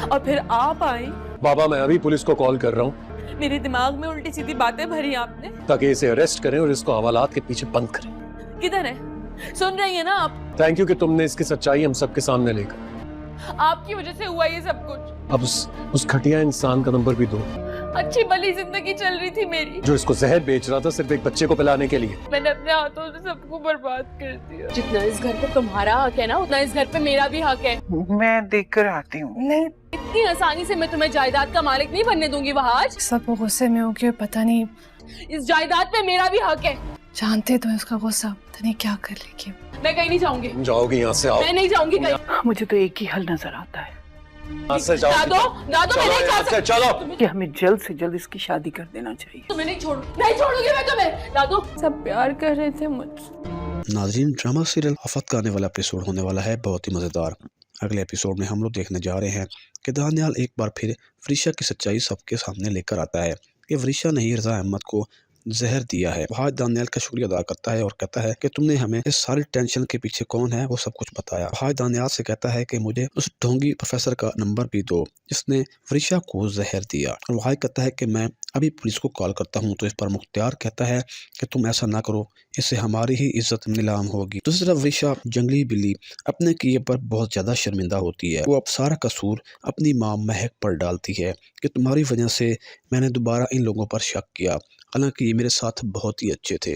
और फिर आप आए। बाबा मैं अभी पुलिस को कॉल कर रहा हूँ। मेरे दिमाग में उल्टी सीधी बातें भरी आपने। ताकि इसे अरेस्ट करें और इसको हवालात के पीछे बंद करें। किधर है? सुन रही है ना आप? थैंक यू कि तुमने इसकी सच्चाई हम सबके सामने लेकर। आपकी वजह से हुआ ये सब कुछ। अब उस घटिया इंसान का नंबर भी दो। अच्छी भली जिंदगी चल रही थी मेरी, जो इसको जहर बेच रहा था सिर्फ एक बच्चे को पिलाने के लिए। मैंने अपने हाथों से सबको बर्बाद कर दिया। जितना इस घर पे तुम्हारा हक है ना, उतना इस घर पे मेरा भी हक है। मैं देख कर आती हूँ। नहीं, इतनी आसानी से मैं तुम्हें जायदाद का मालिक नहीं बनने दूंगी वहाज। सब गुस्से में हो गए, पता नहीं इस जायदाद पे मेरा भी हक है। जानते तो उसका गुस्सा पता नहीं क्या कर लेगी। मैं कहीं नहीं जाऊंगी। जाओगी यहाँ से? आओ। मैं नहीं जाऊंगी कहीं। मुझे तो एक ही हल नजर आता है, यहाँ से जाओ। दादो, दादो मैं नहीं जा सकती। चलो। कि हमें जल्द से जल्द इसकी शादी कर देना चाहिए। तुम्हें नहीं छोड़ूंगी मैं तुम्हें। दादो, सब प्यार कर रहे थे मुझसे। नाज़रीन, ड्रामा सीरियल आफत का आने वाला एपिसोड होने वाला है बहुत ही मज़ेदार। अगले एपिसोड में हम लोग देखने जा रहे हैं कि दानियाल एक बार फिर वृषा की सच्चाई सबके सामने लेकर आता है कि वृषा ने ही रज़ा अहमद को जहर दिया है। वहाज दानियाल का शुक्रिया अदा करता है और कहता है कि तुमने हमें इस सारी टेंशन के पीछे कौन है वो सब कुछ बताया। वहाज दानियाल से कहता है कि मुझे उस ढोंगी प्रोफेसर का नंबर भी दो जिसने वृषा को जहर दिया। और वहाज कहता है कि मैं अभी पुलिस को कॉल करता हूँ। तो इस पर मुख्तियार कहता है कि तुम ऐसा ना करो, इससे हमारी ही इज्जत नीलाम होगी। दूसरी तरफ वृषा जंगली बिल्ली अपने किए पर बहुत ज़्यादा शर्मिंदा होती है। वो अब सारा कसूर अपनी माँ महक पर डालती है कि तुम्हारी वजह से मैंने दोबारा इन लोगों पर शक किया, हालांकि ये मेरे साथ बहुत ही अच्छे थे।